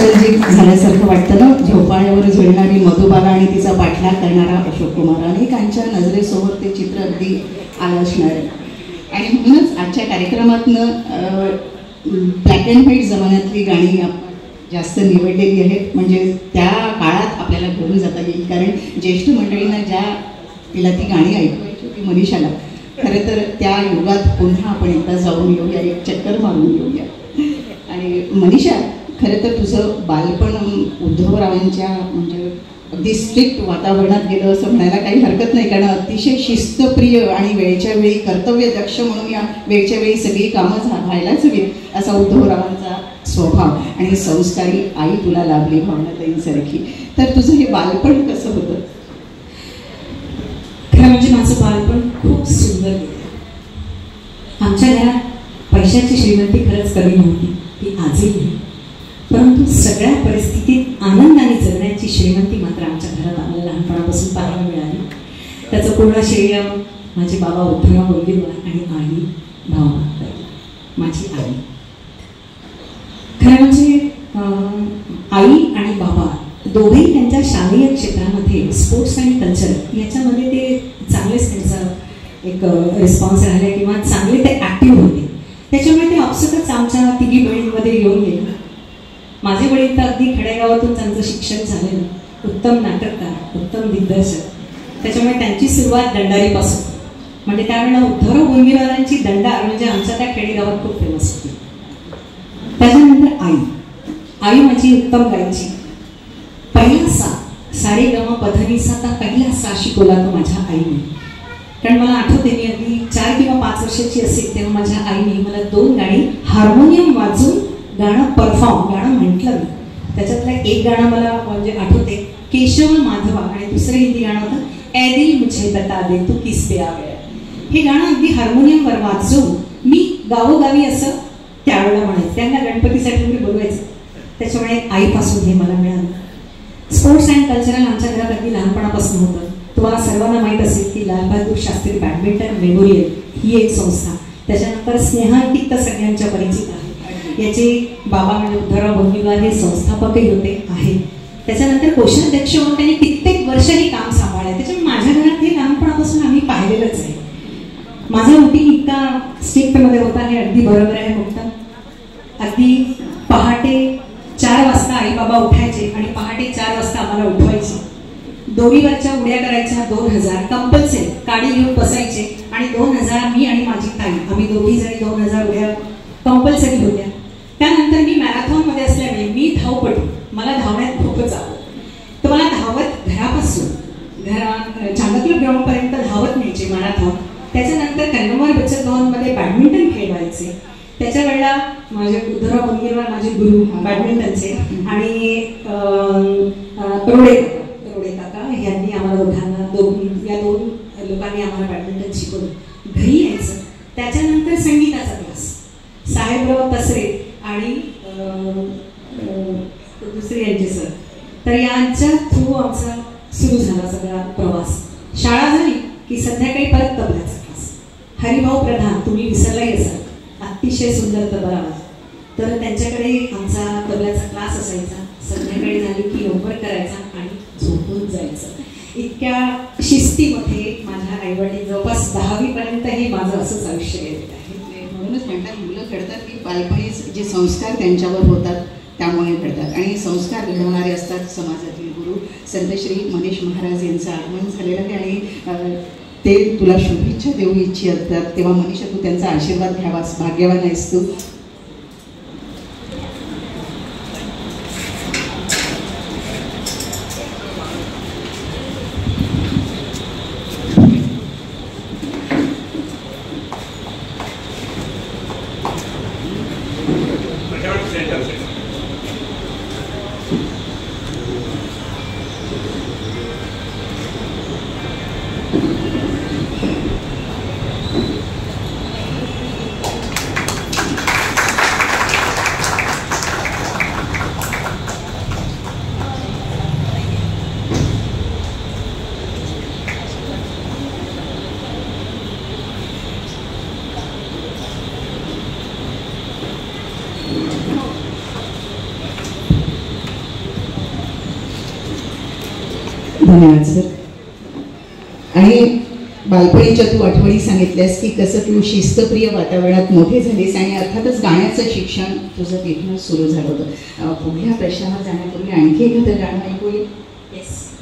Nostalgic झाल्यासारखं वाटतं ना. झोपाळ्यावर झुलणारी मधुबाला आणि तिचा पाठलाग करणारा अशोक कुमार, अनेकांच्या नजरेसमोर ते चित्र अगदी आलं असणार आहे. आणि म्हणूनच आजच्या कार्यक्रमातनं ब्लॅक अँड व्हाईट जमान्यातली गाणी जास्त निवडलेली आहेत, म्हणजे त्या काळात आपल्याला घेऊन जाता येईल. कारण ज्येष्ठ मंडळींना ज्या तिला ती गाणी ऐकवायची होती मनीषाला, खरं तर त्या युगात पुन्हा आपण एकदा जाऊन येऊया, एक चक्कर मारून येऊया. आणि मनीषा, खरं तर तुझं बालपण उद्धवरावांच्या म्हणजे अगदी स्ट्रिक्ट वातावरणात गेलं असं म्हणायला काही हरकत नाही. कारण अतिशय शिस्तप्रिय आणि वेळच्या वेळी कर्तव्यदक्ष म्हणून या वेळच्या वेळी सगळी कामं व्हायलाच हवीत असा उद्धवरावांचा स्वभाव आणि संस्कारी आई तुला लाभली भावनाताईंसारखी. तर तुझं हे बालपण कसं होतं? खरं म्हणजे माझं बालपण खूप सुंदर गेलं. आमच्या घरात पैशाची श्रीमंती खरंच कमी नव्हती, ती आजही नाही. परंतु सगळ्या परिस्थितीत आनंदाने जगण्याची श्रीमंती मात्र आमच्या घरात आम्हाला लहानपणापासून पाहायला मिळाली. त्याचं पूर्ण श्रेय माझे बाबा उद्धवराव बोलगीरवार आणि आई भावना माझी आई. खरं म्हणजे आई आणि बाबा दोघेही त्यांच्या शालेय क्षेत्रामध्ये स्पोर्ट्स आणि कल्चर याच्यामध्ये ते चांगलेच त्यांचा एक रिस्पॉन्स राहिला किंवा चांगले ते ॲक्टिव्ह होते. त्याच्यामुळे ते आपसुकच आमच्या तिघी बहिणींमध्ये येऊन गेले. माझे वडील तर अगदी खेडेगावातून त्यांचं शिक्षण झालेलं, उत्तम नाटककार, उत्तम दिग्दर्शक. त्याच्यामुळे त्यांची सुरुवात दंडारीपासून, म्हणजे त्यावेळेला उद्धवराव बोलगीरवारांची दंडार म्हणजे आमच्या त्या खेडेगावात खूप फेमस होती. त्याच्यानंतर आई माझी उत्तम गायची. पहिला सारे गमा पधनीसाचा पहिला सा शिकवला तो माझ्या आईने. कारण मला आठवते मी अगदी 4 किंवा 5 वर्षाची असेल तेव्हा माझ्या आईने मला 2 गाणी हार्मोनियम वाजून गाणं म्हटलं मी. त्याच्यातलं एक गाणं मला म्हणजे आठवते, केशव माधवा, आणि दुसरं हिंदी गाणं होतं ऐ दिल मुझे बता दे तू किस पे आ गया. हे गाणं अगदी हार्मोनियमवर वाजवून मी गावोगावी असं त्यावेळेला म्हणायचं. त्यांना गणपतीसाठी मी बोलवायचं. त्याच्यामुळे आईपासून हे मला मिळालं. स्पोर्ट्स अँड कल्चरल आमच्या घरात अगदी लहानपणापासून होतं. तुम्हाला सर्वांना माहीत असेल की लालबहादूर शास्त्री बॅडमिंटन मेमोरियल ही एक संस्था. त्याच्यानंतर स्नेहांकित सगळ्यांच्या परिचित आहे. याचे बाबा म्हणजे उद्धवराव बोलगीरवार हे संस्थापकही होते आहेत. त्याच्यानंतर कोषाध्यक्ष म्हणून त्यांनी कित्येक वर्ष हे काम सांभाळलं. त्याच्यामुळे माझ्या घरात हे लहानपणापासून आम्ही पाहिलेलंच आहे. माझा रुटीन इतका स्ट्रिक्टमध्ये होता, हे अगदी बरोबर आहे. फक्त अगदी पहाटे 4 वाजता आई बाबा उठायचे आणि पहाटे 4 वाजता आम्हाला उठवायचे. दोरीवरच्या उड्या करायच्या 2000 कंपल्सरी, काडी घेऊन बसायचे आणि 2000 मी आणि माझी ताई आम्ही दोघी जणी 2000 उड्या कंपल्सरी होत्या. त्यानंतर मी मॅरेथॉनमध्ये असल्याने मी धावपटू, मला धावण्यात खूपच आवड. तर मला धावत घरापासून चांदक्लब ग्राउंडपर्यंत धावत न्यायचे मॅरेथॉन. त्याच्यानंतर कन्नमवार बचत भवनमध्ये बॅडमिंटन खेळवायचे. त्याच्या वेळेला माझे उद्धवराव बोलगीरवार माझे गुरु बॅडमिंटनचे आणि रोडे काका यांनी आम्हाला या दोन लोकांनी आम्हाला बॅडमिंटन शिकवलं. घरी यायचं. त्याच्यानंतर संगीताचा क्लास साहेबराव तसरे आणि दुसरे यांचे सर, तर यांच्या थ्रू आमचा सुरू झाला सगळा प्रवास. शाळा झाली की संध्याकाळी परत तबल्याचा क्लास. हरिभाऊ प्रधान, तुम्ही विसरलाही असाल, अतिशय सुंदर तबला आवाज. तर त्यांच्याकडे आमचा तबल्याचा क्लास असायचा. संध्याकाळी झाली की होमवर्क करायचा आणि झोपून जायचं. इतक्या शिस्तीमध्ये माझ्या आईवडील जवळपास 10वी पर्यंत हे माझं असंच आयुष्य गेलेलं आहे. म्हणूनच म्हणतात मुलं घडतात की बालपणी जे संस्कार त्यांच्यावर होतात त्यामुळे घडतात. आणि संस्कार घडवणारे असतात समाजातील गुरु संत श्री मनीष महाराज यांचं आगमन झालेलं आहे आणि ते तुला शुभेच्छा देऊ इच्छितात. तेव्हा मनीषा तू त्यांचा आशीर्वाद घ्यावास, भाग्यवान आहेस तू. धन्यवाद सर. आणि बालपणीच्या तू आठवणी सांगितल्यास की कसं तू शिस्तप्रिय वातावरणात मोठे झालीस आणि अर्थातच गाण्याचं शिक्षण तुझं तिथूनच सुरू झालं होतं. पुढल्या प्रश्नावर जाण्यापूर्वी आणखी एखादं गाणं ऐकूया. येस.